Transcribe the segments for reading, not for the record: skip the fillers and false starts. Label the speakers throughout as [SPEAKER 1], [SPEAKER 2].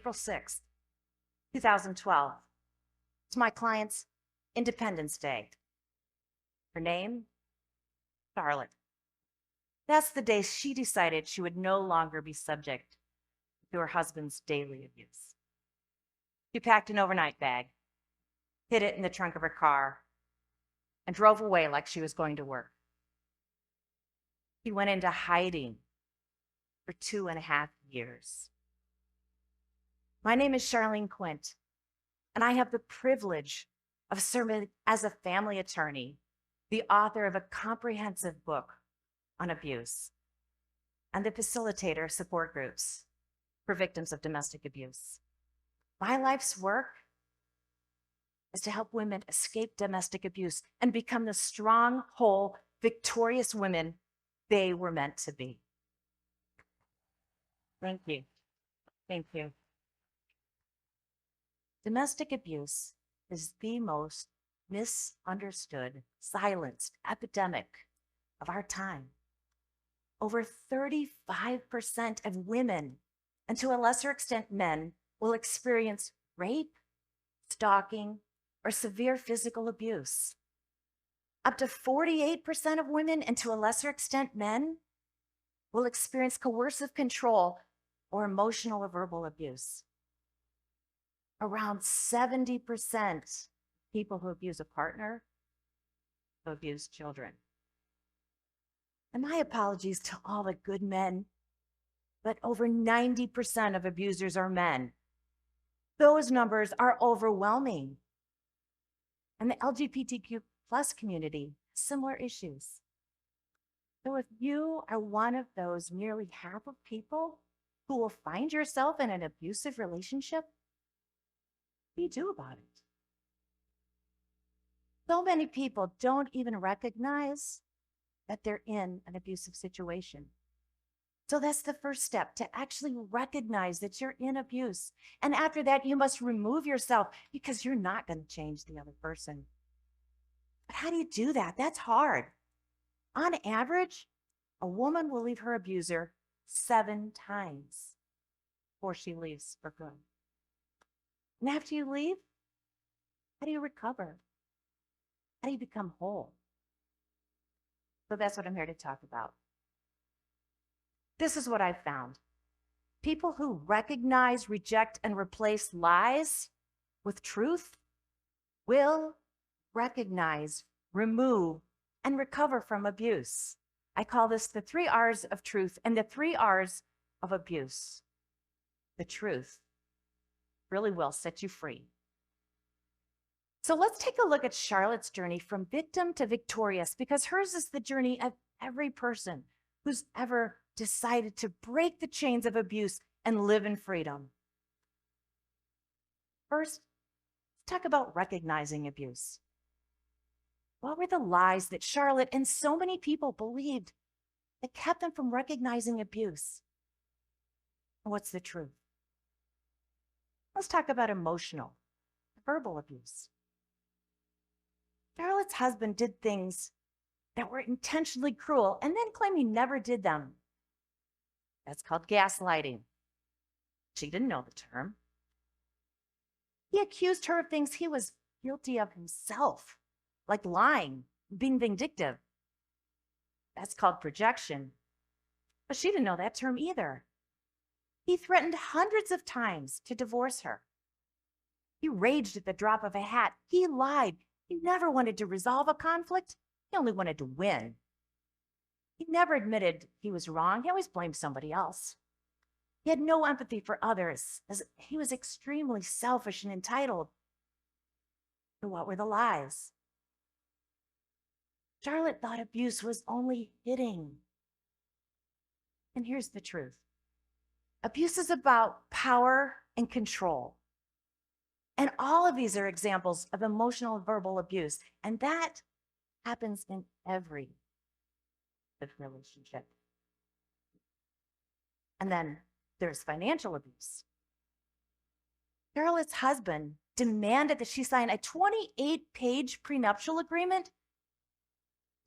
[SPEAKER 1] April 6th, 2012. It's my client's Independence Day. Her name, Charlotte. That's the day she decided she would no longer be subject to her husband's daily abuse. She packed an overnight bag, hid it in the trunk of her car, and drove away like she was going to work. She went into hiding for 2.5 years. My name is Charlene Quint, and I have the privilege of serving as a family attorney, the author of a comprehensive book on abuse, and the facilitator of support groups for victims of domestic abuse. My life's work is to help women escape domestic abuse and become the strong, whole, victorious women they were meant to be. Thank you. Thank you. Domestic abuse is the most misunderstood, silenced epidemic of our time. Over 35% of women, and to a lesser extent men, will experience rape, stalking, or severe physical abuse. Up to 48% of women, and to a lesser extent men, will experience coercive control or emotional or verbal abuse. Around 70% of people who abuse a partner who abuse children. And my apologies to all the good men, but over 90% of abusers are men. Those numbers are overwhelming. And the LGBTQ plus community has similar issues. So if you are one of those nearly half of people who will find yourself in an abusive relationship, what do you do about it? So many people don't even recognize that they're in an abusive situation. So that's the first step, to actually recognize that you're in abuse. And after that, you must remove yourself because you're not going to change the other person. But how do you do that? That's hard. On average, a woman will leave her abuser 7 times before she leaves for good. And after you leave, how do you recover? How do you become whole? So that's what I'm here to talk about. This is what I've found. People who recognize, reject, and replace lies with truth will recognize, remove, and recover from abuse. I call this the 3 R's of truth and the 3 R's of abuse. The truth really will set you free. So let's take a look at Charlotte's journey from victim to victorious, because hers is the journey of every person who's ever decided to break the chains of abuse and live in freedom. First, let's talk about recognizing abuse. What were the lies that Charlotte and so many people believed that kept them from recognizing abuse? And what's the truth? Let's talk about emotional, verbal abuse. Charlotte's husband did things that were intentionally cruel and then claimed he never did them. That's called gaslighting. She didn't know the term. He accused her of things he was guilty of himself, like lying, being vindictive. That's called projection. But she didn't know that term either. He threatened hundreds of times to divorce her. He raged at the drop of a hat. He lied. He never wanted to resolve a conflict. He only wanted to win. He never admitted he was wrong. He always blamed somebody else. He had no empathy for others, as he was extremely selfish and entitled. So what were the lies? Charlotte thought abuse was only hitting. And here's the truth. Abuse is about power and control. And all of these are examples of emotional and verbal abuse. And that happens in every relationship. And then there's financial abuse. Charlotte's husband demanded that she sign a 28-page prenuptial agreement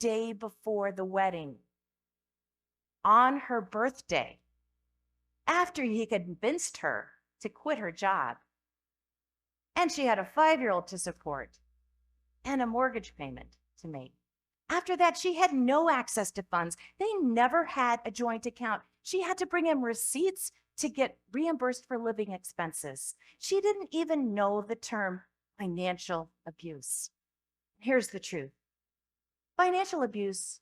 [SPEAKER 1] day before the wedding, on her birthday, after he convinced her to quit her job. And she had a 5-year-old to support and a mortgage payment to make. After that, she had no access to funds. They never had a joint account. She had to bring him receipts to get reimbursed for living expenses. She didn't even know the term financial abuse. Here's the truth. Financial abuse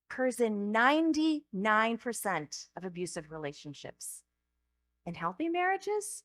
[SPEAKER 1] occurs in 99% of abusive relationships. In healthy marriages,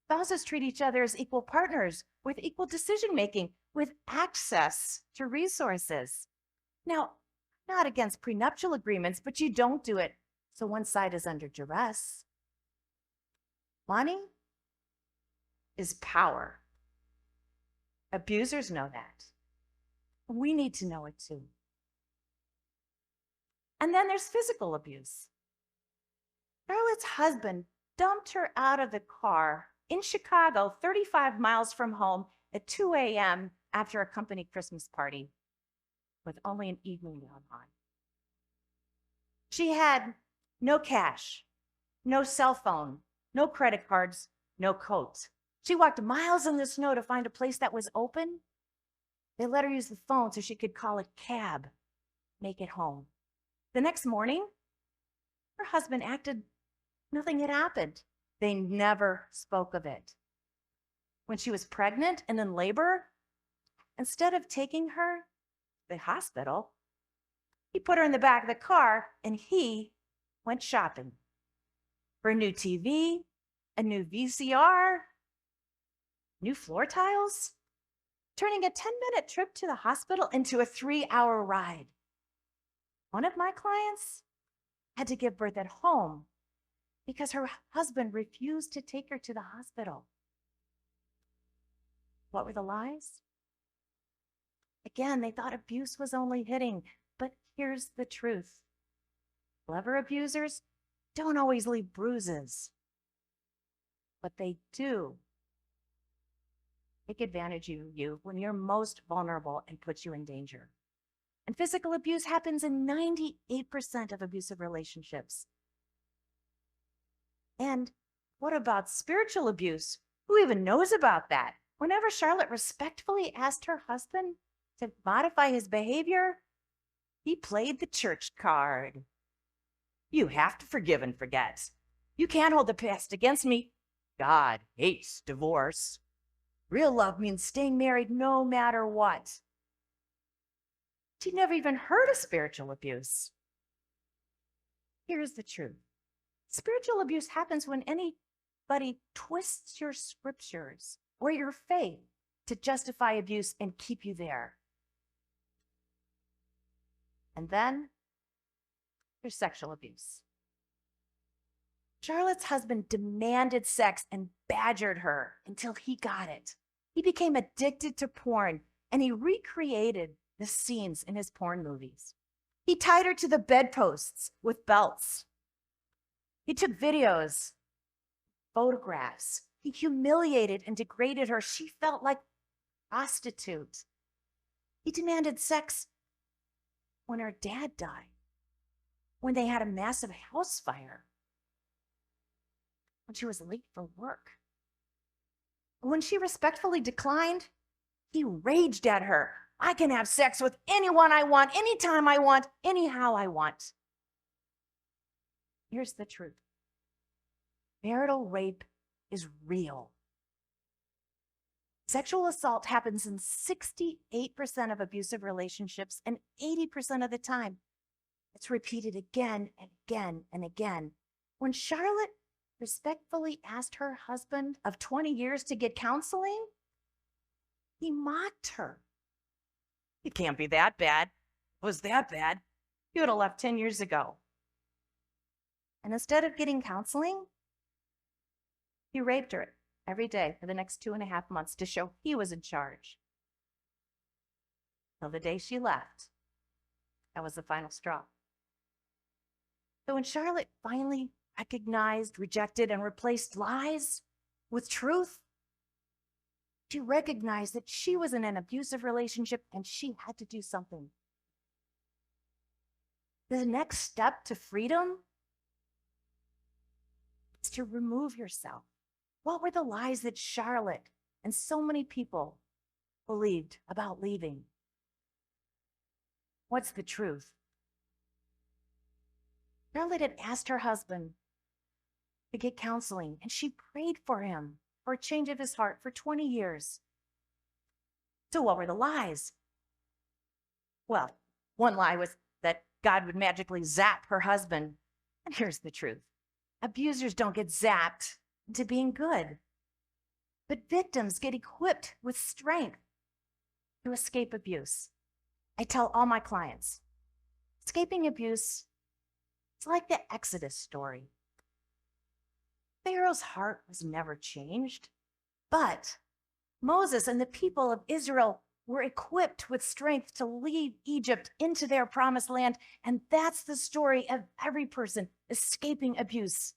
[SPEAKER 1] spouses treat each other as equal partners with equal decision-making, with access to resources. Now, not against prenuptial agreements, but you don't do it so one side is under duress. Money is power. Abusers know that. We need to know it too. And then there's physical abuse. Charlotte's husband dumped her out of the car in Chicago, 35 miles from home at 2 a.m. after a company Christmas party with only an evening gown on. She had no cash, no cell phone, no credit cards, no coat. She walked miles in the snow to find a place that was open. They let her use the phone so she could call a cab, make it home. The next morning, her husband acted nothing had happened. They never spoke of it. When she was pregnant and in labor, instead of taking her to the hospital, he put her in the back of the car and he went shopping for a new TV, a new VCR, new floor tiles, turning a 10-minute trip to the hospital into a 3-hour ride. One of my clients had to give birth at home because her husband refused to take her to the hospital. What were the lies? Again, they thought abuse was only hitting, but here's the truth. Clever abusers don't always leave bruises, but they do take advantage of you when you're most vulnerable and put you in danger. And physical abuse happens in 98% of abusive relationships. And what about spiritual abuse? Who even knows about that? Whenever Charlotte respectfully asked her husband to modify his behavior, he played the church card. You have to forgive and forget. You can't hold the past against me. God hates divorce. Real love means staying married no matter what. She never even heard of spiritual abuse. Here's the truth. Spiritual abuse happens when anybody twists your scriptures or your faith to justify abuse and keep you there. And then there's sexual abuse. Charlotte's husband demanded sex and badgered her until he got it. He became addicted to porn and he recreated the scenes in his porn movies. He tied her to the bedposts with belts. He took videos, photographs. He humiliated and degraded her. She felt like a prostitute. He demanded sex when her dad died, when they had a massive house fire, when she was late for work. When she respectfully declined, he raged at her. I can have sex with anyone I want, anytime I want, anyhow I want. Here's the truth. Marital rape is real. Sexual assault happens in 68% of abusive relationships, and 80% of the time, it's repeated again and again and again. When Charlotte respectfully asked her husband of 20 years to get counseling, he mocked her. It can't be that bad. It was that bad. You would have left 10 years ago. And instead of getting counseling, he raped her every day for the next 2.5 months to show he was in charge. Till the day she left. That was the final straw. So when Charlotte finally recognized, rejected, and replaced lies with truth, she recognized that she was in an abusive relationship and she had to do something. The next step to freedom is to remove yourself What were the lies that Charlotte and so many people believed about leaving? What's the truth? Charlotte had asked her husband to get counseling, and she prayed for him for a change of his heart for 20 years. So what were the lies? Well, one lie was that God would magically zap her husband. And here's the truth. Abusers don't get zapped into being good, but victims get equipped with strength to escape abuse. I tell all my clients, escaping abuse, it's like the Exodus story. Pharaoh's heart was never changed, but Moses and the people of Israel were equipped with strength to lead Egypt into their promised land. And that's the story of every person escaping abuse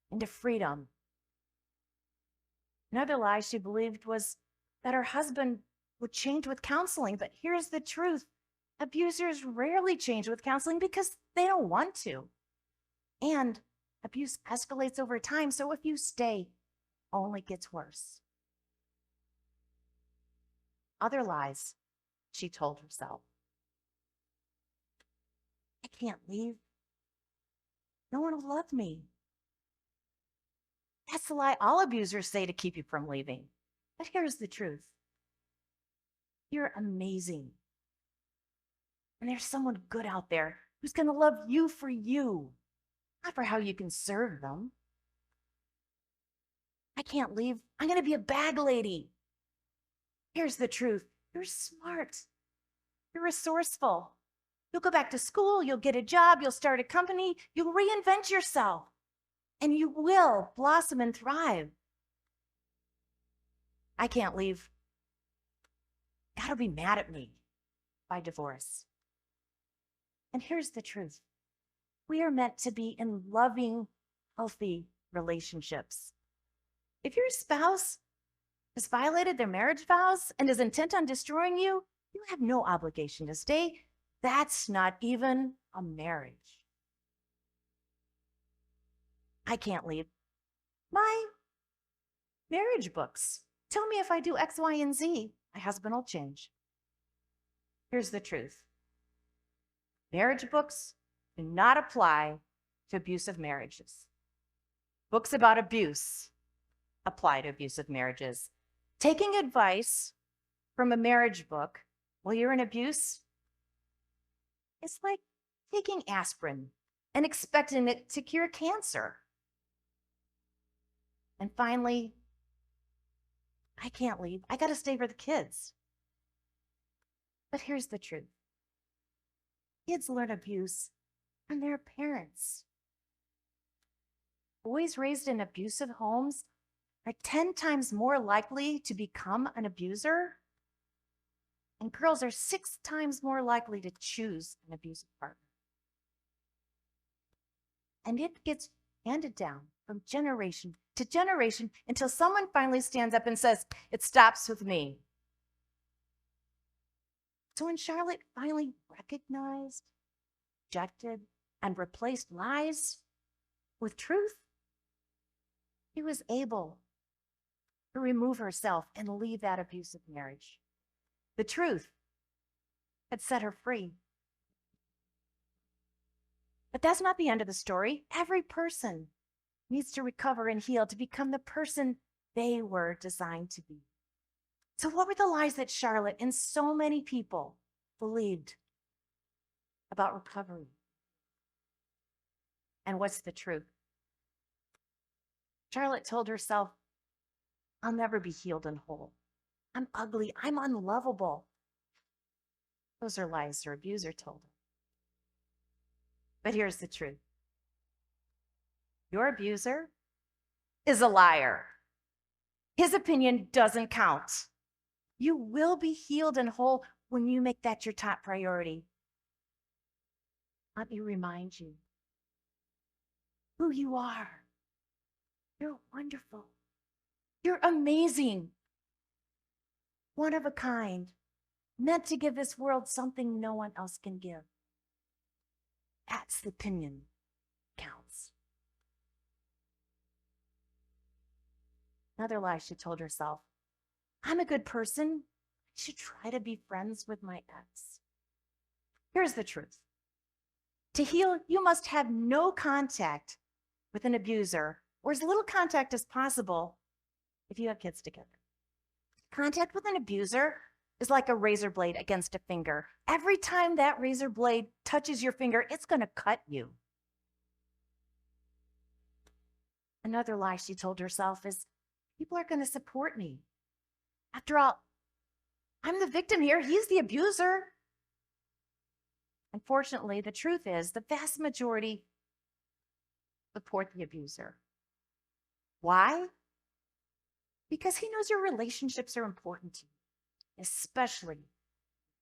[SPEAKER 1] into freedom. Another lie she believed was that her husband would change with counseling. But here's the truth. Abusers rarely change with counseling because they don't want to. And abuse escalates over time. So if you stay, it only gets worse. Other lies she told herself. I can't leave. No one will love me. That's the lie all abusers say to keep you from leaving. But here's the truth. You're amazing. And there's someone good out there who's going to love you for you, not for how you can serve them. I can't leave. I'm going to be a bag lady. Here's the truth. You're smart. You're resourceful. You'll go back to school. You'll get a job. You'll start a company. You'll reinvent yourself. And you will blossom and thrive. I can't leave. God will be mad at me by divorce. And here's the truth. We are meant to be in loving, healthy relationships. If your spouse has violated their marriage vows and is intent on destroying you, you have no obligation to stay. That's not even a marriage. I can't leave. My marriage books tell me if I do X, Y, and Z, my husband will change. Here's the truth. Marriage books do not apply to abusive marriages. Books about abuse apply to abusive marriages. Taking advice from a marriage book while you're in abuse is like taking aspirin and expecting it to cure cancer. And finally, I can't leave. I got to stay for the kids. But here's the truth. Kids learn abuse from their parents. Boys raised in abusive homes are 10 times more likely to become an abuser, and girls are 6 times more likely to choose an abusive partner. And it gets handed down from generation to generation until someone finally stands up and says, it stops with me. So when Charlotte finally recognized, rejected, and replaced lies with truth, she was able to remove herself and leave that abusive marriage. The truth had set her free. But that's not the end of the story. Every person needs to recover and heal to become the person they were designed to be. So what were the lies that Charlotte and so many people believed about recovery? And what's the truth? Charlotte told herself, I'll never be healed and whole. I'm ugly. I'm unlovable. Those are lies her abuser told her. But here's the truth. Your abuser is a liar. His opinion doesn't count. You will be healed and whole when you make that your top priority. Let me remind you who you are. You're wonderful. You're amazing. One of a kind, meant to give this world something no one else can give. That's the opinion counts. Another lie she told herself. I'm a good person. I should try to be friends with my ex. Here's the truth. To heal, you must have no contact with an abuser, or as little contact as possible if you have kids together. Contact with an abuser is like a razor blade against a finger. Every time that razor blade touches your finger, it's going to cut you. Another lie she told herself is, people are going to support me. After all, I'm the victim here. He's the abuser. Unfortunately, the truth is the vast majority support the abuser. Why? Because he knows your relationships are important to you, especially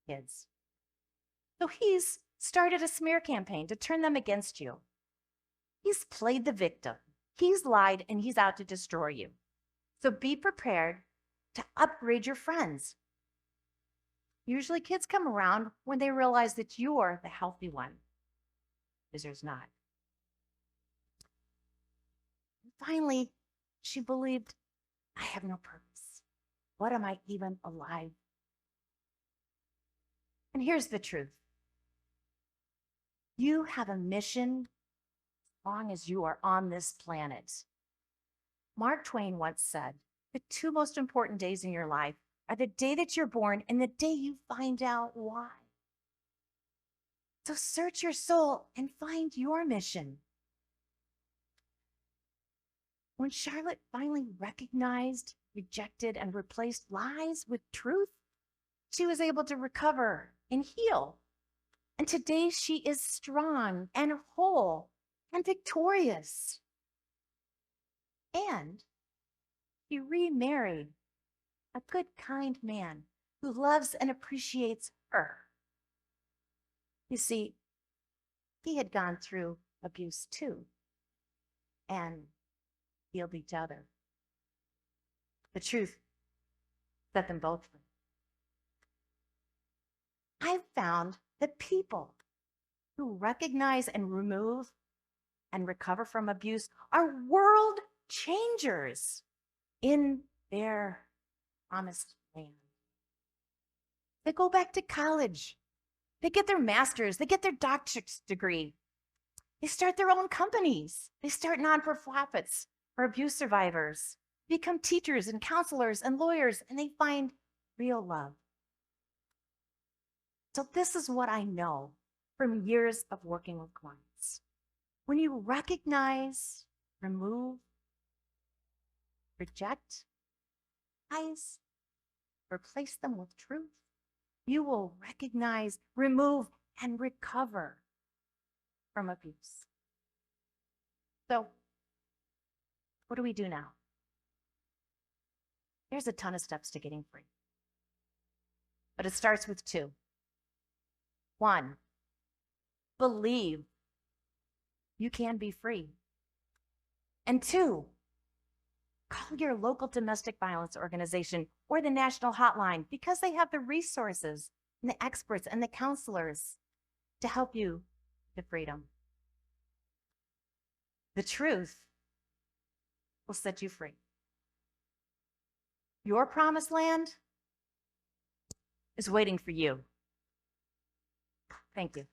[SPEAKER 1] kids. So he's started a smear campaign to turn them against you. He's played the victim. He's lied, and he's out to destroy you. So be prepared to upgrade your friends. Usually kids come around when they realize that you're the healthy one. Abuser's not. And finally, she believed, I have no purpose. What am I even alive? And here's the truth. You have a mission as long as you are on this planet. Mark Twain once said, the two most important days in your life are the day that you're born and the day you find out why. So search your soul and find your mission. When Charlotte finally recognized, rejected, and replaced lies with truth, she was able to recover and heal. And today she is strong and whole and victorious. And she remarried a good, kind man who loves and appreciates her. You see, he had gone through abuse too, and healed each other. The truth set them both free. I've found that people who recognize and remove and recover from abuse are world changers in their promised land. They go back to college. They get their master's. They get their doctorate degree. They start their own companies. They start non-profits for abuse survivors, become teachers and counselors and lawyers, and they find real love. So this is what I know from years of working with clients. When you recognize, remove, reject lies, replace them with truth, you will recognize, remove, and recover from abuse. So, what do we do now? There's a ton of steps to getting free. But it starts with two. One, believe you can be free. And two, call your local domestic violence organization or the national hotline because they have the resources and the experts and the counselors to help you to freedom. The truth will set you free. Your promised land is waiting for you. Thank you.